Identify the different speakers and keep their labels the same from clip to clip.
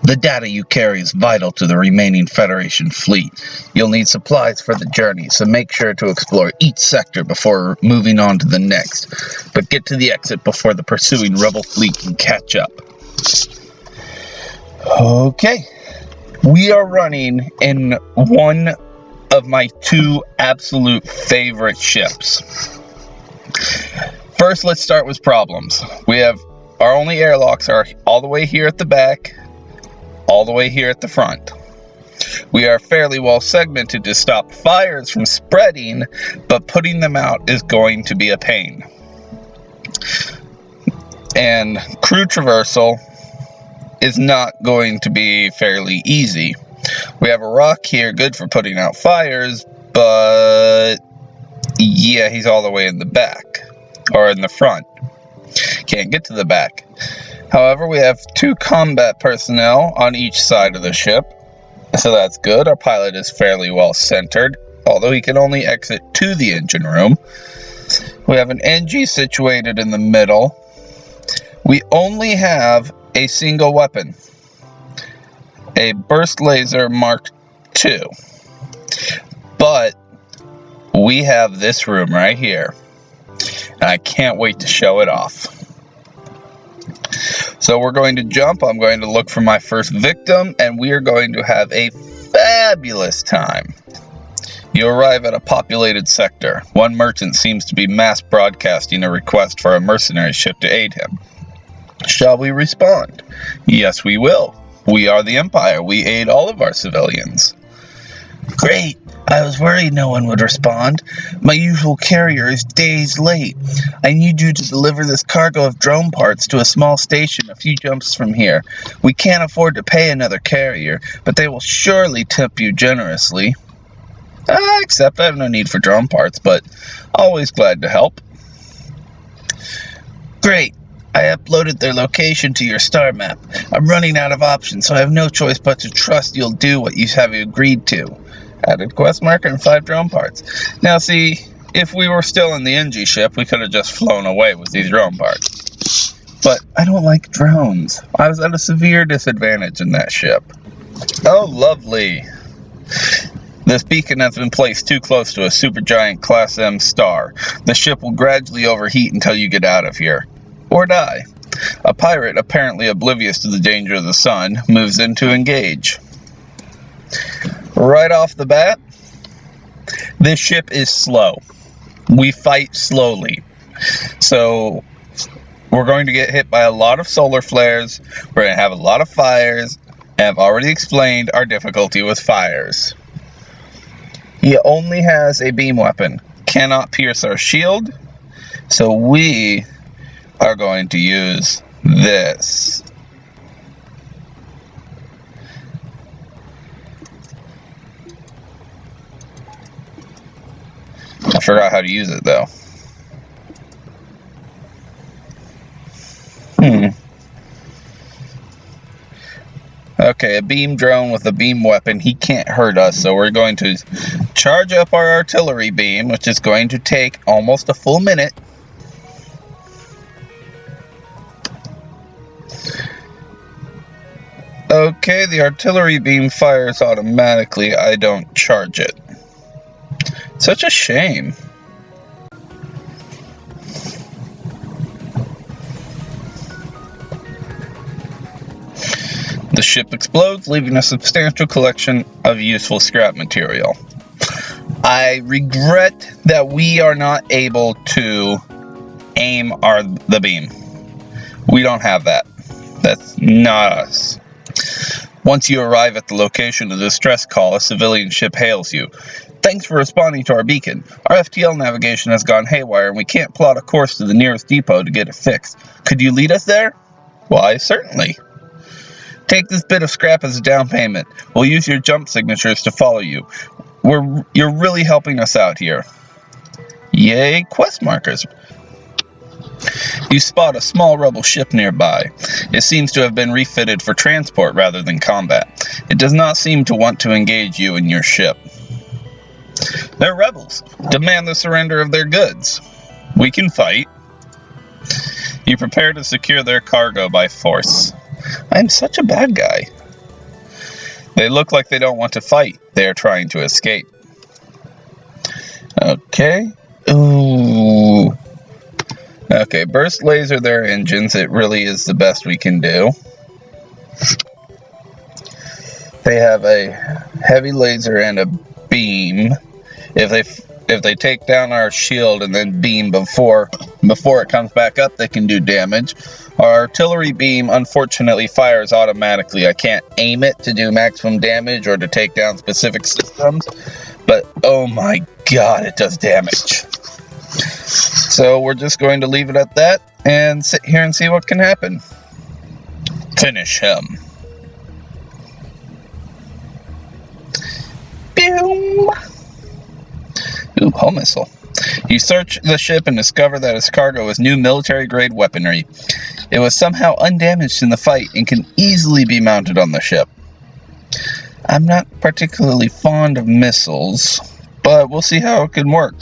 Speaker 1: The data you carry is vital to the remaining Federation fleet. You'll need supplies for the journey, so make sure to explore each sector before moving on to the next. But get to the exit before the pursuing rebel fleet can catch up. Okay. We are running in one of my two absolute favorite ships. First, let's start with problems. Our only airlocks are all the way here at the back, all the way here at the front. We are fairly well segmented to stop fires from spreading, but putting them out is going to be a pain. And crew traversal is not going to be fairly easy. We have a rock here, good for putting out fires, but yeah, he's all the way in the back, or in the front. Can't get to the back. However, we have 2 combat personnel on each side of the ship, so that's good. Our pilot is fairly well centered, although he can only exit to the engine room. We have an NG situated in the middle. We only have a single weapon, a burst laser Mark II, but we have this room right here, and I can't wait to show it off. So we're going to jump. I'm going to look for my first victim, and we are going to have a fabulous time. You arrive at a populated sector. One merchant seems to be mass broadcasting a request for a mercenary ship to aid him. Shall we respond? Yes, we will. We are the Empire. We aid all of our civilians. Great. I was worried no one would respond. My usual carrier is days late. I need you to deliver this cargo of drone parts to a small station a few jumps from here. We can't afford to pay another carrier, but they will surely tip you generously. Except I have no need for drone parts, but always glad to help. Great. I uploaded their location to your star map. I'm running out of options, so I have no choice but to trust you'll do what you have agreed to. Added quest marker and 5 drone parts. Now see, if we were still in the NG ship, we could have just flown away with these drone parts. But I don't like drones. I was at a severe disadvantage in that ship. Oh, lovely. This beacon has been placed too close to a supergiant Class M star. The ship will gradually overheat until you get out of here. Or die. A pirate, apparently oblivious to the danger of the sun, moves in to engage. Right off the bat, this ship is slow. We fight slowly. So we're going to get hit by a lot of solar flares. We're going to have a lot of fires. And I've already explained our difficulty with fires. He only has a beam weapon. Cannot pierce our shield. So we are going to use this. I forgot how to use it though. Okay, a beam drone with a beam weapon. He can't hurt us, so we're going to charge up our artillery beam, which is going to take almost a full minute. Okay, the artillery beam fires automatically. I don't charge it. Such a shame. The ship explodes, leaving a substantial collection of useful scrap material. I regret that we are not able to aim the beam. We don't have that. That's not us. Once you arrive at the location of the distress call, a civilian ship hails you. Thanks for responding to our beacon. Our FTL navigation has gone haywire and we can't plot a course to the nearest depot to get it fixed. Could you lead us there? Why, certainly. Take this bit of scrap as a down payment. We'll use your jump signatures to follow you. You're really helping us out here. Yay, quest markers. You spot a small rebel ship nearby. It seems to have been refitted for transport rather than combat. It does not seem to want to engage you and your ship. They're rebels. Demand the surrender of their goods. We can fight. You prepare to secure their cargo by force. I'm such a bad guy. They look like they don't want to fight. They are trying to escape. Okay. Ooh. Okay, burst laser their engines. It really is the best we can do. They have a heavy laser and a beam. If they take down our shield and then beam before it comes back up, they can do damage. Our artillery beam unfortunately fires automatically. I can't aim it to do maximum damage or to take down specific systems, but oh my god, it does damage. So we're just going to leave it at that and sit here and see what can happen. Finish him. Boom. Ooh, hull missile. You search the ship and discover that its cargo is new military-grade weaponry. It was somehow undamaged in the fight and can easily be mounted on the ship. I'm not particularly fond of missiles, but we'll see how it can work.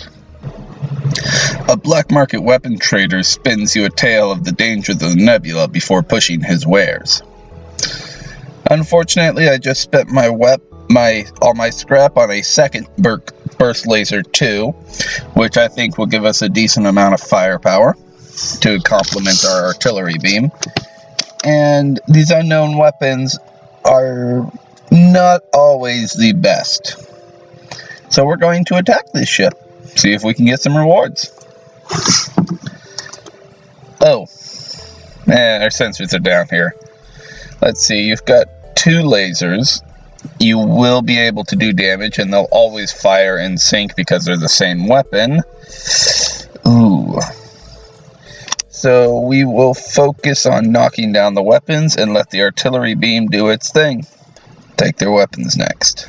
Speaker 1: A black market weapon trader spins you a tale of the dangers of the nebula before pushing his wares. Unfortunately, I just spent all my scrap on a second burst laser 2, which I think will give us a decent amount of firepower to complement our artillery beam. And these unknown weapons are not always the best. So we're going to attack this ship, see if we can get some rewards. Oh, our sensors are down here. Let's see, you've got 2 lasers. You will be able to do damage, and they'll always fire in sync because they're the same weapon. Ooh. So we will focus on knocking down the weapons and let the artillery beam do its thing. Take their weapons next.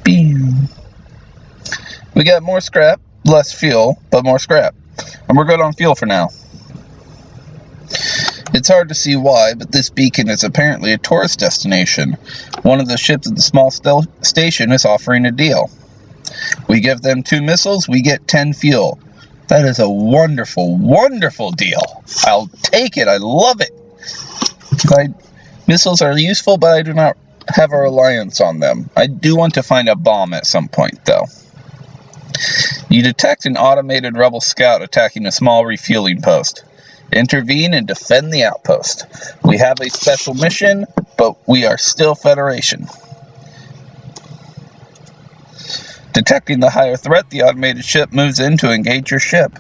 Speaker 1: Beam. We got more scrap, less fuel, but more scrap. And we're good on fuel for now. It's hard to see why, but this beacon is apparently a tourist destination. One of the ships at the small station is offering a deal. We give them 2 missiles, we get 10 fuel. That is a wonderful, wonderful deal. I'll take it, I love it. Missiles are useful, but I do not have a reliance on them. I do want to find a bomb at some point, though. You detect an automated rebel scout attacking a small refueling post. Intervene and defend the outpost. We have a special mission, but we are still Federation. Detecting the higher threat, the automated ship moves in to engage your ship.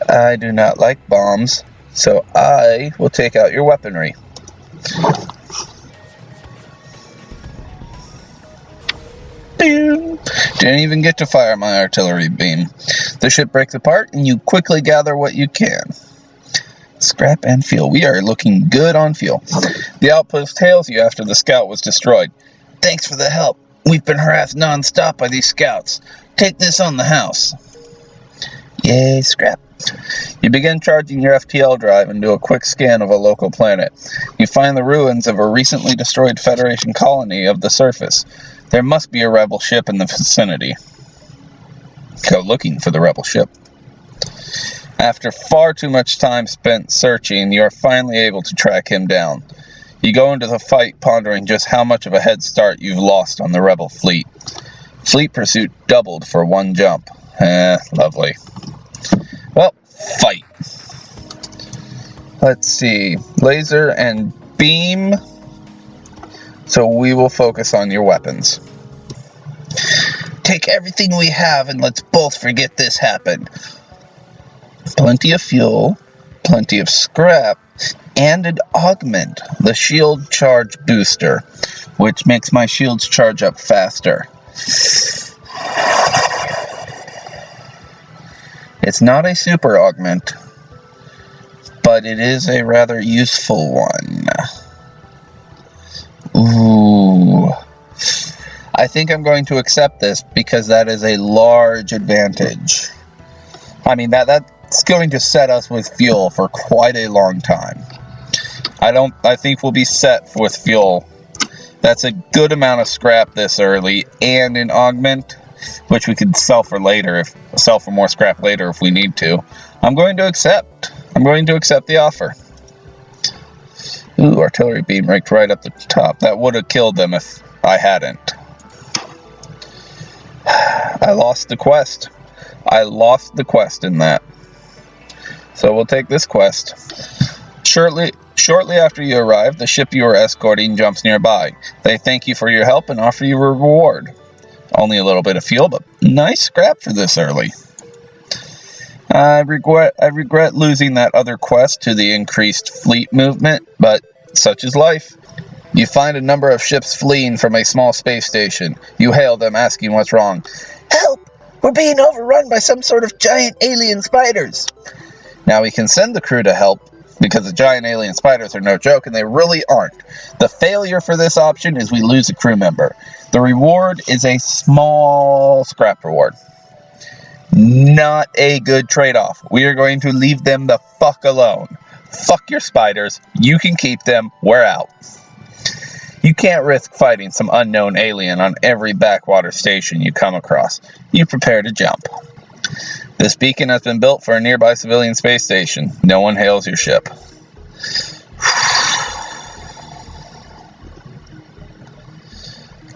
Speaker 1: I do not like bombs, so I will take out your weaponry. Didn't even get to fire my artillery beam. The ship breaks apart and you quickly gather what you can. Scrap and fuel. We are looking good on fuel. The outpost hails you after the scout was destroyed. Thanks for the help. We've been harassed non-stop by these scouts. Take this on the house. Yay, scrap. You begin charging your FTL drive and do a quick scan of a local planet. You find the ruins of a recently destroyed Federation colony of the surface. There must be a rebel ship in the vicinity. Go looking for the rebel ship. After far too much time spent searching, you are finally able to track him down. You go into the fight pondering just how much of a head start you've lost on the rebel fleet. Fleet pursuit doubled for 1 jump. Lovely. Well, fight. Let's see. Laser and beam. So we will focus on your weapons. Take everything we have and let's both forget this happened. Plenty of fuel, plenty of scrap, and an augment, the shield charge booster, which makes my shields charge up faster. It's not a super augment, but it is a rather useful one. Ooh. I think I'm going to accept this because that is a large advantage. I mean, that's going to set us with fuel for quite a long time. I think we'll be set with fuel. That's a good amount of scrap this early, and an augment. which we could sell for more scrap later if we need to. I'm going to accept the offer. Ooh, artillery beam right up the top. That would have killed them if I hadn't. I lost the quest. In that. So we'll take this quest. Shortly after you arrive, the ship you are escorting jumps nearby. They thank you for your help and offer you a reward. Only a little bit of fuel, but nice scrap for this early. I regret losing that other quest to the increased fleet movement, but such is life. You find a number of ships fleeing from a small space station. You hail them, asking what's wrong. Help! We're being overrun by some sort of giant alien spiders. Now we can send the crew to help, because the giant alien spiders are no joke, and they really aren't. The failure for this option is we lose a crew member. The reward is a small scrap reward. Not a good trade-off. We are going to leave them the fuck alone. Fuck your spiders. You can keep them. We're out. You can't risk fighting some unknown alien on every backwater station you come across. You prepare to jump. This beacon has been built for a nearby civilian space station. No one hails your ship.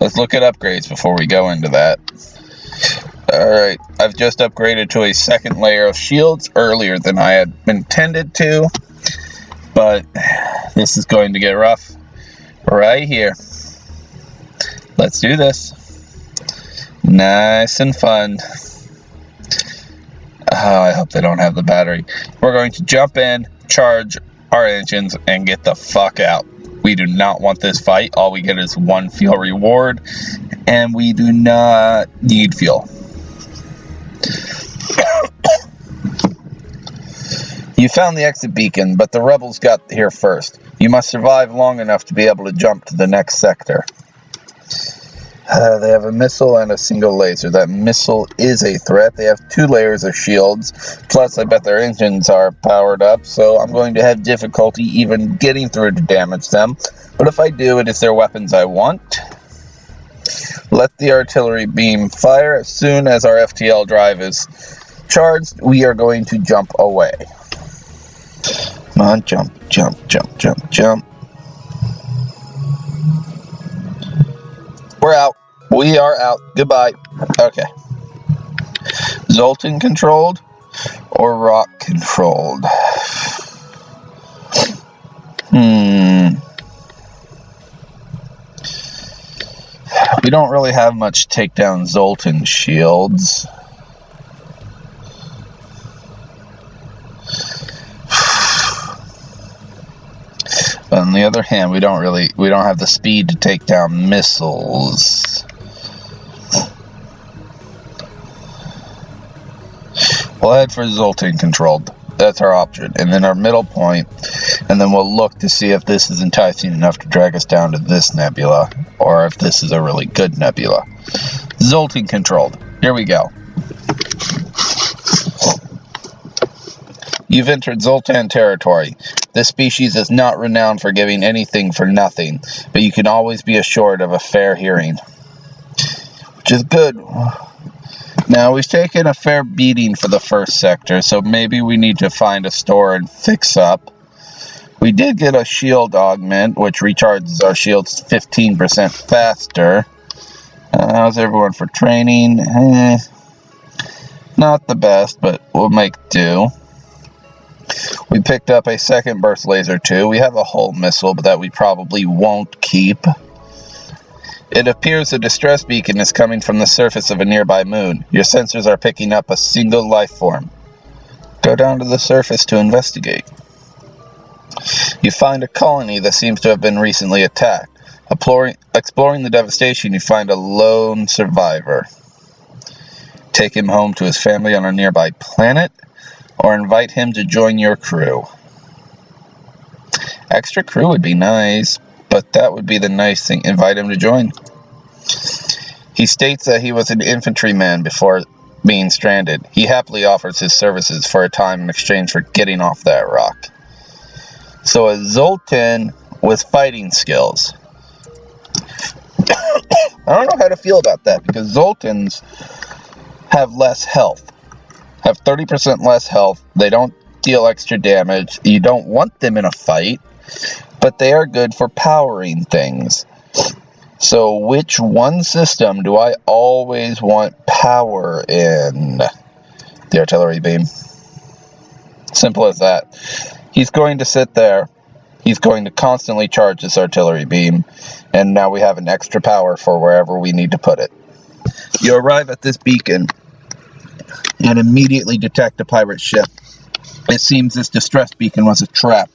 Speaker 1: Let's look at upgrades before we go into that. Alright, I've just upgraded to a second layer of shields earlier than I had intended to, but this is going to get rough right here. Let's do this. Nice and fun. Oh, I hope they don't have the battery. We're going to jump in, charge our engines, and get the fuck out. We do not want this fight. All we get is one fuel reward, and we do not need fuel. You found the exit beacon, but the rebels got here first. You must survive long enough to be able to jump to the next sector. They have a missile and a single laser. That missile is a threat. They have 2 layers of shields. Plus, I bet their engines are powered up, so I'm going to have difficulty even getting through to damage them. But if I do, it is their weapons I want. Let the artillery beam fire. As soon as our FTL drive is charged, we are going to jump away. Come on, jump, jump, jump, jump, jump. We're out. We are out. Goodbye. Okay. Zoltan controlled or rock controlled? We don't really have much takedown Zoltan shields. But on the other hand, we don't have the speed to take down missiles. We'll head for Zoltan controlled. That's our option. And then our middle point. And then we'll look to see if this is enticing enough to drag us down to this nebula. Or if this is a really good nebula. Zoltan controlled. Here we go. You've entered Zoltan territory. This species is not renowned for giving anything for nothing, but you can always be assured of a fair hearing. Which is good. Now, we've taken a fair beating for the first sector, so maybe we need to find a store and fix up. We did get a shield augment, which recharges our shields 15% faster. How's everyone for training? Not the best, but we'll make do. We picked up a second burst laser too. We have a hull missile, but that we probably won't keep. It appears a distress beacon is coming from the surface of a nearby moon. Your sensors are picking up a single life form. Go down to the surface to investigate. You find a colony that seems to have been recently attacked. Exploring the devastation, you find a lone survivor. Take him home to his family on a nearby planet, or invite him to join your crew. Extra crew would be nice, but that would be the nice thing. Invite him to join. He states that he was an infantryman before being stranded. He happily offers his services for a time in exchange for getting off that rock. So a Zoltan with fighting skills. I don't know how to feel about that, because Zoltans have less health. Have 30% less health. They don't deal extra damage. You don't want them in a fight, but they are good for powering things. So which one system do I always want power in? The artillery beam. Simple as that. He's going to sit there. He's going to constantly charge this artillery beam, and now we have an extra power for wherever we need to put it. You arrive at this beacon and immediately detect a pirate ship. It seems this distress beacon was a trap.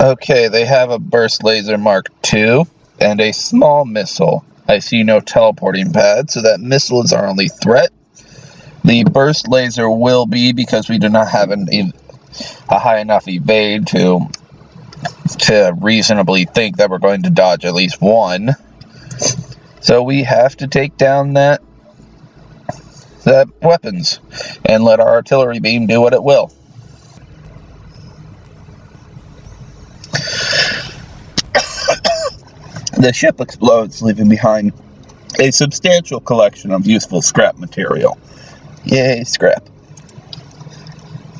Speaker 1: Okay, they have a burst laser Mark II and a small missile. I see no teleporting pad, so that missile is our only threat. The burst laser will be, because we do not have a high enough evade to reasonably think that we're going to dodge at least one. So we have to take down that weapons and let our artillery beam do what it will. The ship explodes, leaving behind a substantial collection of useful scrap material. Yay, scrap.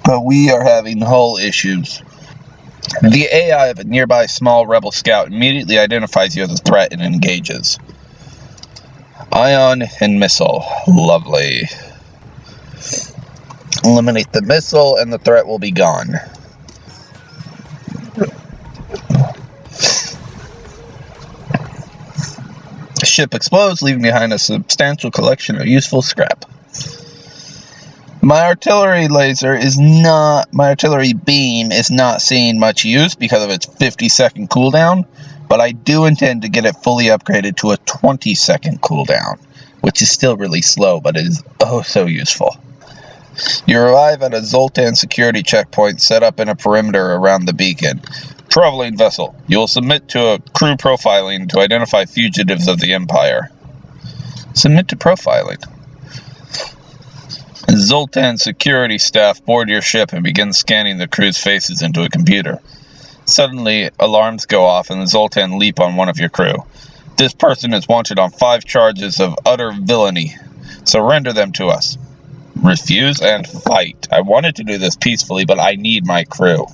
Speaker 1: But we are having hull issues. The AI of a nearby small rebel scout immediately identifies you as a threat and engages. Ion and missile. Lovely. Eliminate the missile and the threat will be gone. The ship explodes, leaving behind a substantial collection of useful scrap. My artillery beam is not seeing much use because of its 50-second cooldown, but I do intend to get it fully upgraded to a 20-second cooldown, which is still really slow, but it is oh so useful. You arrive at a Zoltan security checkpoint set up in a perimeter around the beacon. Traveling vessel. You will submit to a crew profiling to identify fugitives of the Empire. Submit to profiling. Zoltan security staff board your ship and begin scanning the crew's faces into a computer. Suddenly, alarms go off and the Zoltan leap on one of your crew. This person is wanted on 5 charges of utter villainy. Surrender them to us. Refuse and fight. I wanted to do this peacefully, but I need my crew.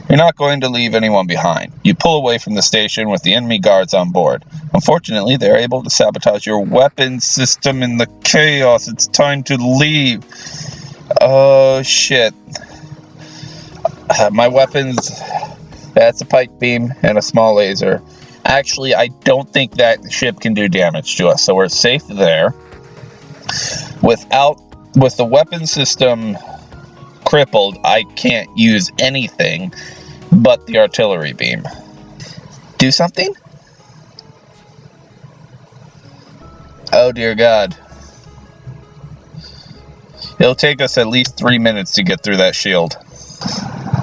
Speaker 1: You're not going to leave anyone behind. You pull away from the station with the enemy guards on board. Unfortunately, they're able to sabotage your weapons system in the chaos. It's time to leave. Oh, shit. My weapons, that's a pike beam and a small laser. Actually, I don't think that ship can do damage to us, so we're safe there. With the weapon system crippled, I can't use anything but the artillery beam. Do something? Oh dear God. It'll take us at least 3 minutes to get through that shield.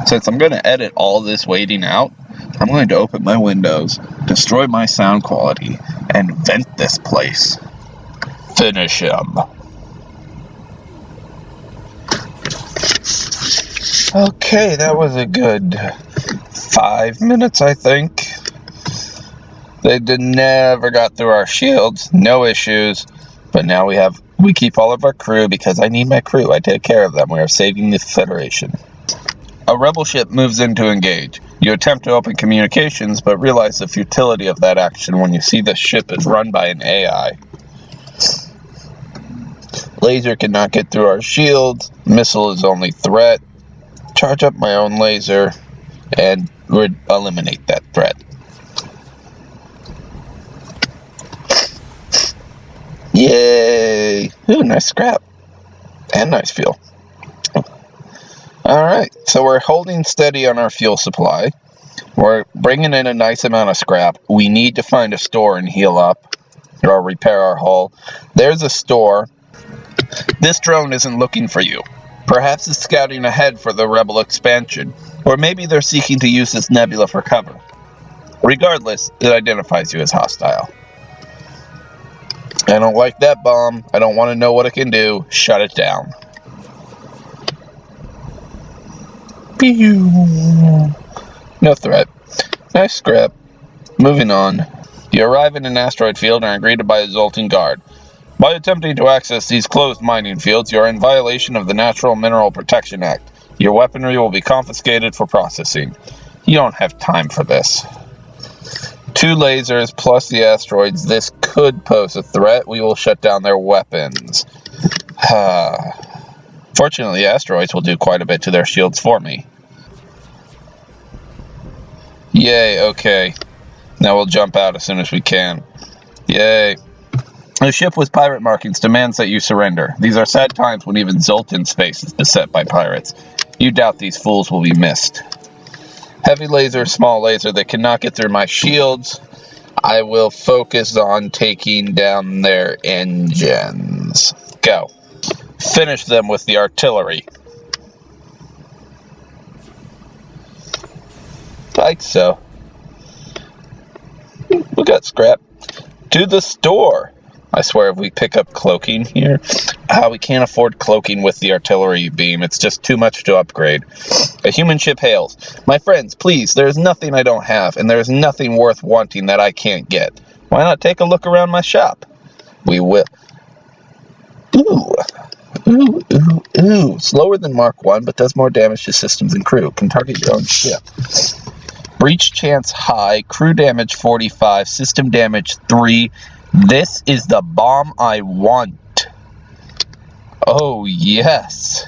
Speaker 1: Since I'm going to edit all this waiting out, I'm going to open my windows, destroy my sound quality, and vent this place. Finish him. Okay, that was a good 5 minutes, I think. They never got through our shields, no issues. But now we keep all of our crew because I need my crew. I take care of them. We are saving the Federation. A rebel ship moves in to engage. You attempt to open communications, but realize the futility of that action when you see the ship is run by an AI. Laser cannot get through our shields. Missile is only threat. Charge up my own laser and eliminate that threat. Yay! Ooh, nice scrap. And nice fuel. Alright, so we're holding steady on our fuel supply. We're bringing in a nice amount of scrap. We need to find a store and heal up or repair our hull. There's a store. This drone isn't looking for you. Perhaps it's scouting ahead for the rebel expansion, or maybe they're seeking to use this nebula for cover. Regardless, it identifies you as hostile. I don't like that bomb. I don't want to know what it can do. Shut it down. Pew! No threat. Nice scrap. Moving on. You arrive in an asteroid field and are greeted by a Zoltan guard. By attempting to access these closed mining fields, you are in violation of the Natural Mineral Protection Act. Your weaponry will be confiscated for processing. You don't have time for this. 2 lasers plus the asteroids. This could pose a threat. We will shut down their weapons. Fortunately, asteroids will do quite a bit to their shields for me. Yay, okay. Now we'll jump out as soon as we can. Yay. The ship with pirate markings demands that you surrender. These are sad times when even Zoltan space is beset by pirates. You doubt these fools will be missed. Heavy laser, small laser, they cannot get through my shields. I will focus on taking down their engines. Go. Finish them with the artillery. Like so. We got scrap. To the store. I swear if we pick up cloaking here, we can't afford cloaking with the artillery beam. It's just too much to upgrade. A human ship hails. My friends, please, there is nothing I don't have, and there is nothing worth wanting that I can't get. Why not take a look around my shop? We will. Ooh. Slower than Mark 1, but does more damage to systems and crew. Can target your own ship. Breach chance high, crew damage 45, system damage 3. This is the bomb I want. Oh, yes.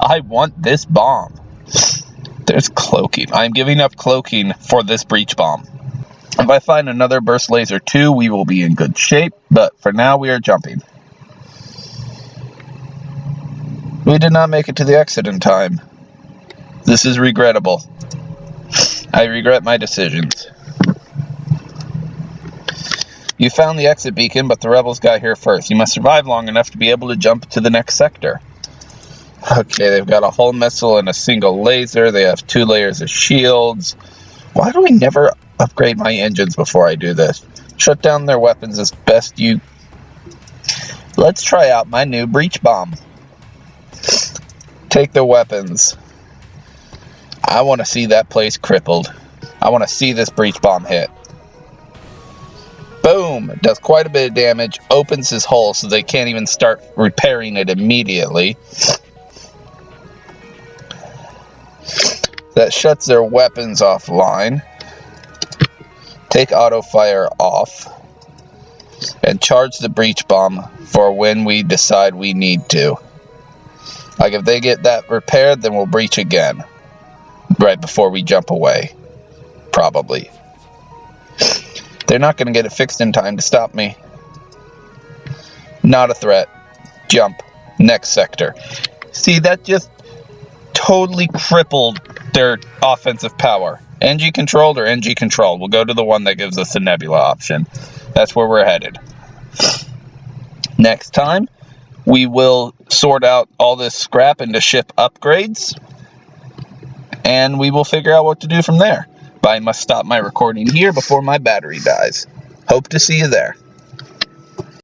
Speaker 1: I want this bomb. There's cloaking. I'm giving up cloaking for this breach bomb. If I find another burst laser 2, we will be in good shape, but for now we are jumping. We did not make it to the exit in time. This is regrettable. I regret my decisions. You found the exit beacon, but the rebels got here first. You must survive long enough to be able to jump to the next sector. Okay, they've got a hull missile and a single laser. They have 2 layers of shields. Why do I never upgrade my engines before I do this? Shut down their weapons as best you... Let's try out my new breach bomb. Take their weapons. I want to see that place crippled. I want to see this breach bomb hit. Boom! It does quite a bit of damage. Opens his hull so they can't even start repairing it immediately. That shuts their weapons offline. Take auto fire off. And charge the breach bomb for when we decide we need to. Like if they get that repaired, then we'll breach again. Right before we jump away. Probably. They're not going to get it fixed in time to stop me. Not a threat. Jump. Next sector. See, that just totally crippled their offensive power. NG controlled or NG controlled. We'll go to the one that gives us the nebula option. That's where we're headed. Next time, we will sort out all this scrap into ship upgrades. And we will figure out what to do from there. But I must stop my recording here before my battery dies. Hope to see you there.